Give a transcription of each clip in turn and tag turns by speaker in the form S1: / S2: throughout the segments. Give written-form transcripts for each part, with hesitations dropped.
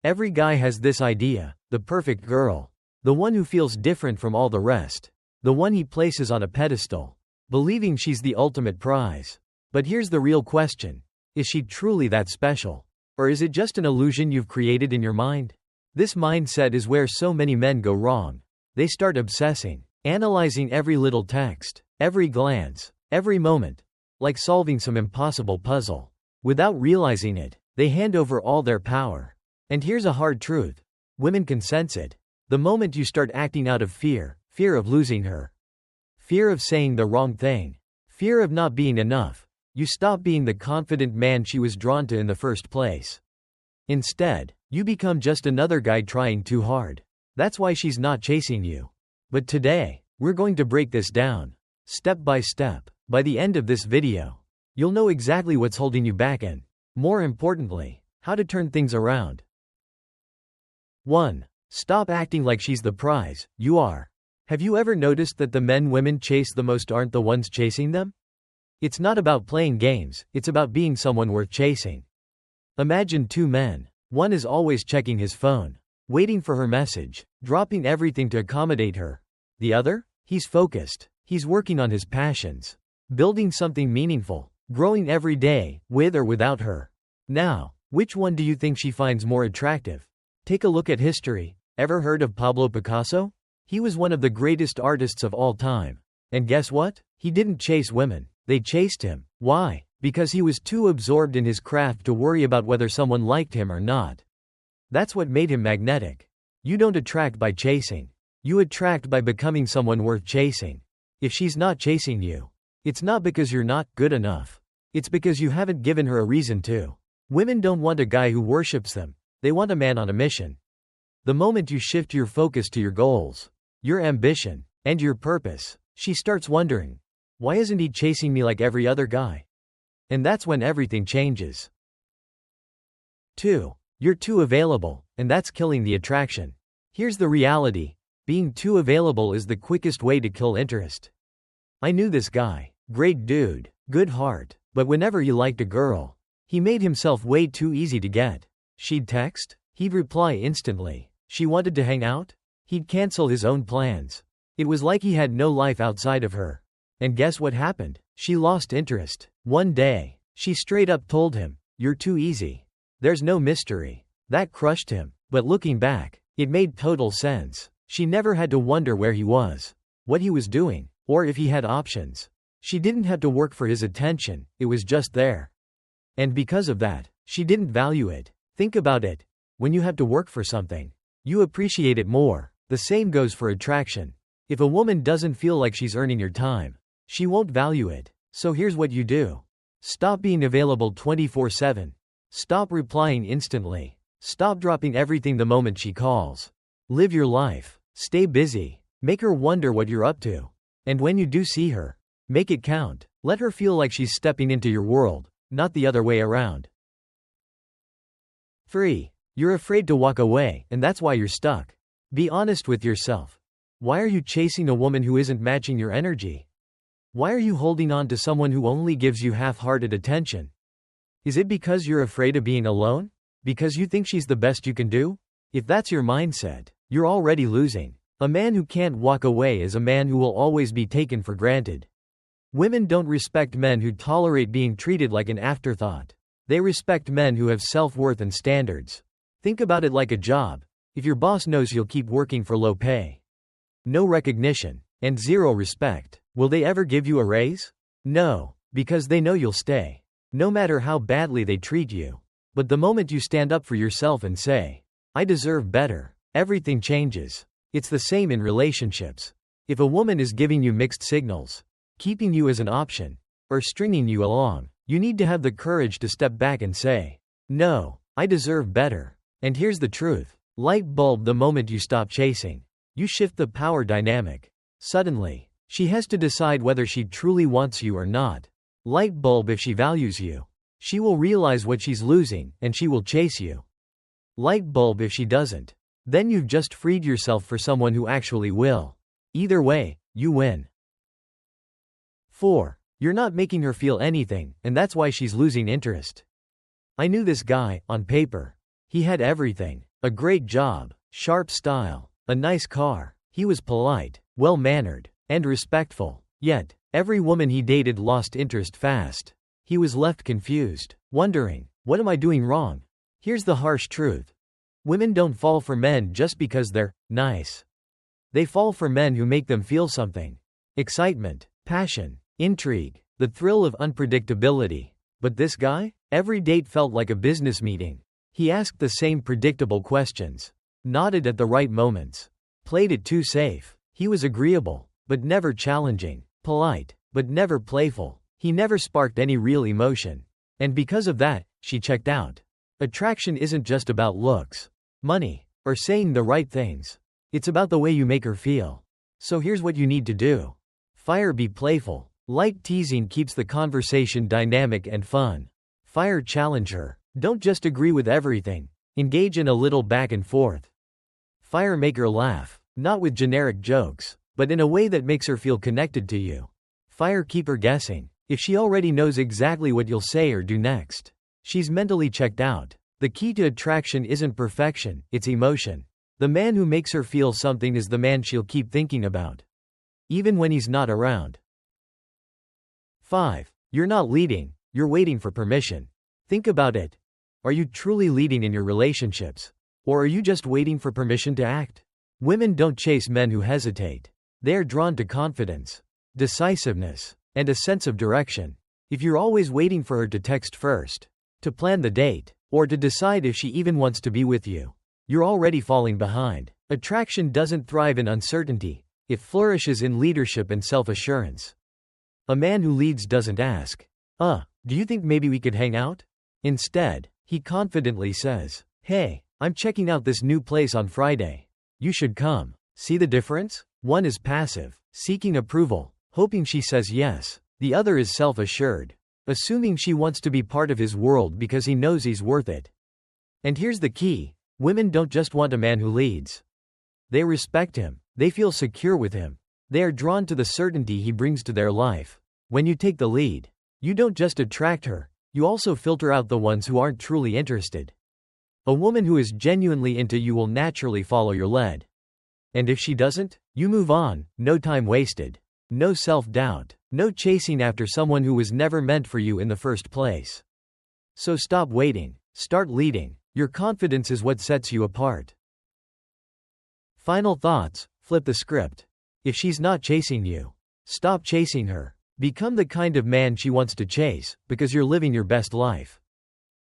S1: Every guy has this idea, the perfect girl. The one who feels different from all the rest. The one he places on a pedestal, believing she's the ultimate prize. But here's the real question. Is she truly that special? Or is it just an illusion you've created in your mind? This mindset is where so many men go wrong. They start obsessing, analyzing every little text, every glance, every moment, like solving some impossible puzzle. Without realizing it, they hand over all their power. And here's a hard truth. Women can sense it. The moment you start acting out of fear of losing her, fear of saying the wrong thing, fear of not being enough, you stop being the confident man she was drawn to in the first place. Instead, you become just another guy trying too hard. That's why she's not chasing you. But today, we're going to break this down, step by step. By the end of this video, you'll know exactly what's holding you back and, more importantly, how to turn things around. 1. Stop acting like she's the prize you are. Have you ever noticed that the men women chase the most aren't the ones chasing them? It's not about playing games, it's about being someone worth chasing. Imagine two men. One is always checking his phone, waiting for her message, dropping everything to accommodate her. The other? He's focused. He's working on his passions, building something meaningful, growing every day, with or without her. Now, which one do you think she finds more attractive? Take a look at history. Ever heard of Pablo Picasso? He was one of the greatest artists of all time. And guess what? He didn't chase women. They chased him. Why? Because he was too absorbed in his craft to worry about whether someone liked him or not. That's what made him magnetic. You don't attract by chasing. You attract by becoming someone worth chasing. If she's not chasing you, it's not because you're not good enough. It's because you haven't given her a reason to. Women don't want a guy who worships them. They want a man on a mission. The moment you shift your focus to your goals, your ambition, and your purpose, she starts wondering, why isn't he chasing me like every other guy? And that's when everything changes. 2. You're too available, and that's killing the attraction. Here's the reality. Being too available is the quickest way to kill interest. I knew this guy. Great dude, good heart, but whenever he liked a girl, he made himself way too easy to get. She'd text, he'd reply instantly. She wanted to hang out, he'd cancel his own plans. It was like he had no life outside of her. And guess what happened? She lost interest. One day, she straight up told him, "You're too easy. There's no mystery." That crushed him. But looking back, it made total sense. She never had to wonder where he was, what he was doing, or if he had options. She didn't have to work for his attention, it was just there. And because of that, she didn't value it. Think about it. When you have to work for something, you appreciate it more. The same goes for attraction. If a woman doesn't feel like she's earning your time, she won't value it. So here's what you do. Stop being available 24/7. Stop replying instantly. Stop dropping everything the moment she calls. Live your life. Stay busy. Make her wonder what you're up to. And when you do see her, make it count. Let her feel like she's stepping into your world, not the other way around. 3. You're afraid to walk away, and that's why you're stuck. Be honest with yourself. Why are you chasing a woman who isn't matching your energy? Why are you holding on to someone who only gives you half-hearted attention? Is it because you're afraid of being alone? Because you think she's the best you can do? If that's your mindset, you're already losing. A man who can't walk away is a man who will always be taken for granted. Women don't respect men who tolerate being treated like an afterthought. They respect men who have self-worth and standards. Think about it like a job. If your boss knows you'll keep working for low pay, no recognition, and zero respect, will they ever give you a raise? No, because they know you'll stay, no matter how badly they treat you. But the moment you stand up for yourself and say, "I deserve better," everything changes. It's the same in relationships. If a woman is giving you mixed signals, keeping you as an option, or stringing you along, you need to have the courage to step back and say, "No, I deserve better." And here's the truth. Light bulb: the moment you stop chasing, you shift the power dynamic. Suddenly, she has to decide whether she truly wants you or not. Light bulb: if she values you, she will realize what she's losing, and she will chase you. Light bulb: if she doesn't, then you've just freed yourself for someone who actually will. Either way, you win. 4. You're not making her feel anything, and that's why she's losing interest. I knew this guy. On paper, he had everything. A great job, sharp style, a nice car. He was polite, well-mannered, and respectful. Yet, every woman he dated lost interest fast. He was left confused, wondering, what am I doing wrong? Here's the harsh truth. Women don't fall for men just because they're nice. They fall for men who make them feel something. Excitement, passion, intrigue, the thrill of unpredictability. But this guy? Every date felt like a business meeting. He asked the same predictable questions, nodded at the right moments, played it too safe. He was agreeable, but never challenging, polite, but never playful. He never sparked any real emotion. And because of that, she checked out. Attraction isn't just about looks, money, or saying the right things. It's about the way you make her feel. So here's what you need to do. Be playful. Light teasing keeps the conversation dynamic and fun. Challenge her. Don't just agree with everything. Engage in a little back and forth. Make her laugh. Not with generic jokes, but in a way that makes her feel connected to you. Keep her guessing. If she already knows exactly what you'll say or do next, she's mentally checked out. The key to attraction isn't perfection, it's emotion. The man who makes her feel something is the man she'll keep thinking about, even when he's not around. 5. You're not leading, you're waiting for permission. Think about it. Are you truly leading in your relationships? Or are you just waiting for permission to act? Women don't chase men who hesitate. They are drawn to confidence, decisiveness, and a sense of direction. If you're always waiting for her to text first, to plan the date, or to decide if she even wants to be with you, you're already falling behind. Attraction doesn't thrive in uncertainty, it flourishes in leadership and self-assurance. A man who leads doesn't ask, do you think maybe we could hang out? Instead, he confidently says, hey, I'm checking out this new place on Friday. You should come. See the difference? One is passive, seeking approval, hoping she says yes. The other is self-assured, assuming she wants to be part of his world because he knows he's worth it. And here's the key. Women don't just want a man who leads. They respect him. They feel secure with him. They are drawn to the certainty he brings to their life. When you take the lead, you don't just attract her, you also filter out the ones who aren't truly interested. A woman who is genuinely into you will naturally follow your lead. And if she doesn't, you move on, no time wasted. No self-doubt, no chasing after someone who was never meant for you in the first place. So stop waiting, start leading. Your confidence is what sets you apart. Final thoughts, flip the script. If she's not chasing you, stop chasing her. Become the kind of man she wants to chase, because you're living your best life.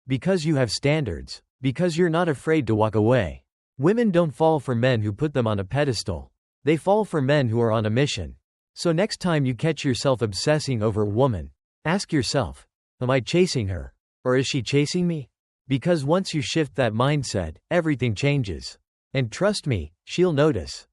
S1: Because you have standards. Because you're not afraid to walk away. Women don't fall for men who put them on a pedestal. They fall for men who are on a mission. So next time you catch yourself obsessing over a woman, ask yourself, am I chasing her? Or is she chasing me? Because once you shift that mindset, everything changes. And trust me, she'll notice.